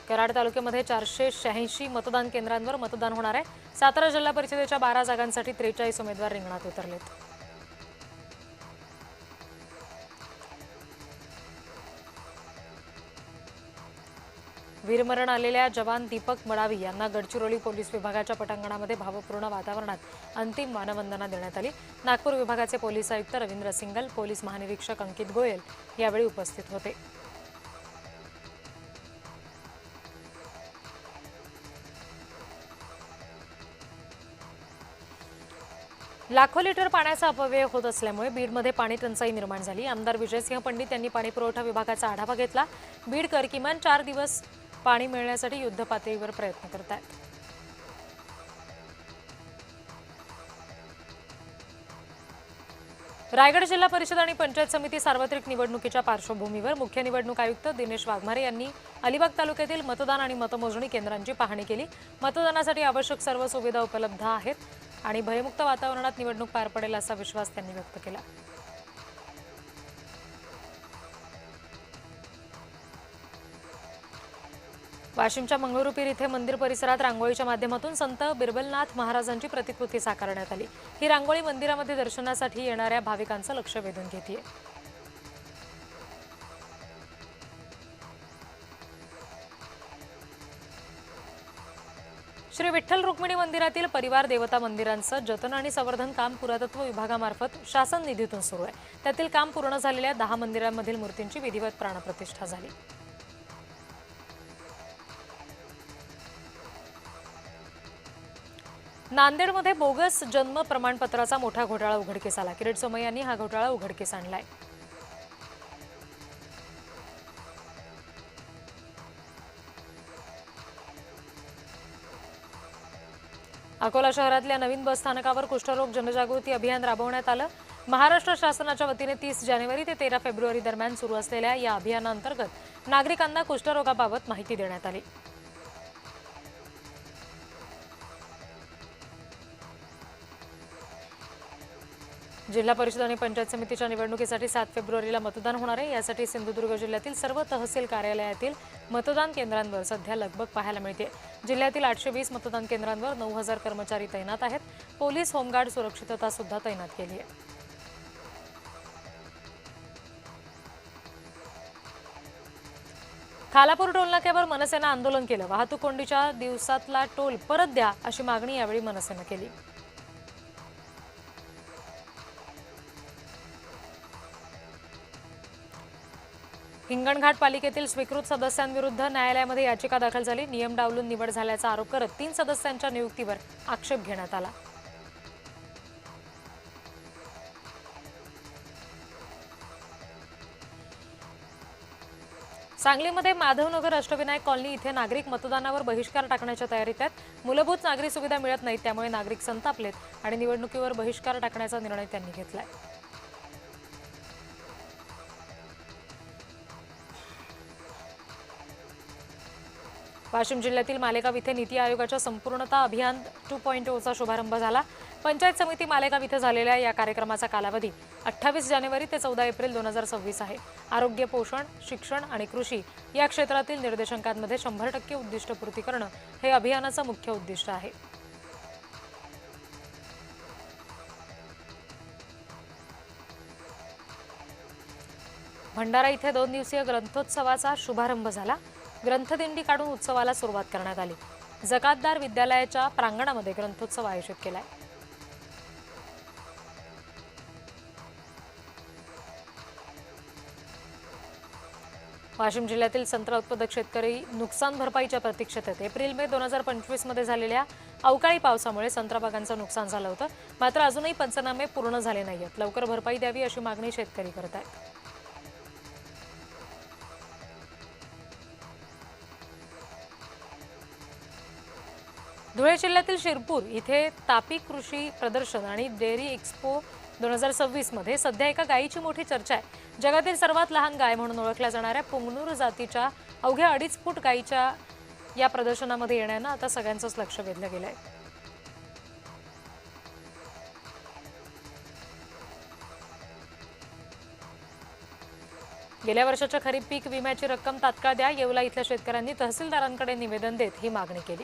कराड तालुक्यामध्ये 486 मतदान केंद्रांवर मतदान होणार आहे। सातारा जिल्हा परिषदेच्या 12 जागांसाठी 43 उमेदवार रिंगणात उतरलेत। वीरमरण आलेल्या जवान दीपक मडावी यांना गडचिरोली पोलीस विभागाच्या पटांगणामध्ये भावपूर्ण वातावरणात अंतिम मानवंदना देण्यात आली। नागपूर विभागाचे पोलीस आयुक्त रवींद्र सिंगल, पोलीस महानिरीक्षक अंकित गोयल यावेळी उपस्थित होते। लाखो लिटर पाण्याचा अपव्यय होत असल्यामुळे बीडमध्ये पाणी टंचाई निर्माण झाली। आमदार विजयसिंह पंडित यांनी पाणी पुरवठा विभागाचा आढावा घेतला। बीडकर किमान 4 दिवस पाणी मिळण्यासाठी युद्ध पातळीवर प्रयत्न करत आहेत। रायगड जिल्हा परिषद आणि पंचायत समिती सार्वत्रिक निवडणुकीच्या पार्श्वभूमीवर मुख्य निवडणूक आयुक्त दिनेश वाघमारे यांनी अलिबाग तालुक्यातील मतदान आणि मतमोजणी केंद्रांची पाहणी केली। मतदानासाठी आवश्यक सर्व सुविधा उपलब्ध आहेत आणि भयमुक्त वातावरणात निवडणूक पार पडेल असा विश्वास त्यांनी व्यक्त केला। वाशिमच्या मंगळुरूपीर इथे मंदिर परिसरात रांगोळीच्या माध्यमातून संत बिरबलनाथ महाराजांची प्रतिकृती साकारण्यात आली। ही रांगोळी मंदिरामध्ये दर्शनासाठी येणाऱ्या भाविकांचं लक्ष वेधून घेतेय। श्री विठ्ठल रुक्मिणी मंदिरातील परिवार देवता मंदिरांचं जतन आणि संवर्धन काम पुरातत्व विभागामार्फत शासन निधीतून सुरू आहे। त्यातील काम पूर्ण झालेल्या 10 मंदिरांमधील मूर्तींची विधिवत प्राणप्रतिष्ठा झाली। नांदेडमध्ये बोगस जन्म प्रमाणपत्राचा मोठा घोटाळा उघडकीस आला। किरीट सोमय्या यांनी हा घोटाळा उघडकीस आणलाय। अकोला शहरातल्या नवीन बस स्थानकावर कुष्ठरोग जनजागृती अभियान राबवण्यात आलं। महाराष्ट्र शासनाच्या वतीने 30 जानेवारी ते 13 फेब्रुवारी दरम्यान सुरू असलेल्या या अभियानांतर्गत नागरिकांना कुष्ठरोगाबाबत माहिती देण्यात आली। जिल्हा परिषद आणि पंचायत समितीच्या निवडणुकीसाठी 7 फेब्रुवारीला मतदान होणार आहे। यासाठी सिंधुदुर्ग जिल्ह्यातील सर्व तहसील कार्यालयातील मतदान केंद्रांवर सध्या लगबग पाहायला मिळते। जिल्ह्यातील 820 मतदान केंद्रांवर 9000 कर्मचारी तैनात आहेत। पोलीस होमगार्ड सुरक्षितता सुद्धा तैनात केली आहे। खालापूर टोलनाक्यावर मनसेनं आंदोलन केलं। वाहतूक कोंडीच्या दिवसातला टोल परत द्या अशी मागणी यावेळी मनसेनं केली। हिंगणघाट पालिकेतील स्वीकृत सदस्यांविरुद्ध न्यायालयामध्ये याचिका दाखल झाली। नियम डावलून निवड झाल्याचा आरोप करत 3 सदस्यांच्या नियुक्तीवर आक्षेप घेण्यात आला। सांगलीमध्ये माधवनगर अष्टविनायक कॉलनी इथे नागरिक मतदानावर बहिष्कार टाकण्याच्या तयारीत आहेत। मूलभूत नागरी सुविधा मिळत नाहीत, त्यामुळे नागरिक संतापलेत आणि निवडणुकीवर बहिष्कार टाकण्याचा निर्णय त्यांनी घेतलाय। वाशिम जिल्ह्यातील मालेगाव इथे नीती आयोगाच्या संपूर्णता अभियान 2.0 चा शुभारंभ झाला। पंचायत समिती मालेगाव इथे झालेल्या या कार्यक्रमाचा कालावधी 28 जानेवारी ते 14 एप्रिल 2026 आहे। आरोग्य, पोषण, शिक्षण आणि कृषी या क्षेत्रातील निर्देशांकांमध्ये 100% उद्दिष्टपूर्ती करणं हे अभियानाचं मुख्य उद्दिष्ट आहे। भंडारा इथे 2 दिवसीय ग्रंथोत्सवाचा शुभारंभ झाला। ग्रंथदिंडी काढून उत्सवाला सुरुवात करण्यात आली। जकातदार विद्यालयाच्या प्रांगणामध्ये ग्रंथोत्सव आयोजित केलाय। वाशिम जिल्ह्यातील संत्रा उत्पादक शेतकरी नुकसान भरपाईच्या प्रतीक्षेत आहेत। एप्रिल-मे 2025 मध्ये झालेल्या अवकाळी पावसामुळे संत्रा बागांचं नुकसान झालं होतं, मात्र अजूनही पंचनामे पूर्ण झाले नाहीयेत। लवकर भरपाई द्यावी अशी मागणी शेतकरी करत आहेत। धुळे जिल्ह्यातील शिरपूर इथे तापी कृषी प्रदर्शन आणि डेअरी एक्स्पो 2026 मध्ये सध्या एका गायीची मोठी चर्चा आहे। जगातील सर्वात लहान गाय म्हणून ओळखल्या जाणाऱ्या पुंगनूर जातीच्या अवघ्या 2.5 फूट गायीच्या या प्रदर्शनामध्ये येण्यानं आता सगळ्यांचंच लक्ष वेधलं गेलंय। गेल्या वर्षाच्या खरीप पीक विम्याची रक्कम तात्काळ द्या. येवला इथल्या शेतकऱ्यांनी तहसीलदारांकडे निवेदन देत ही मागणी केली.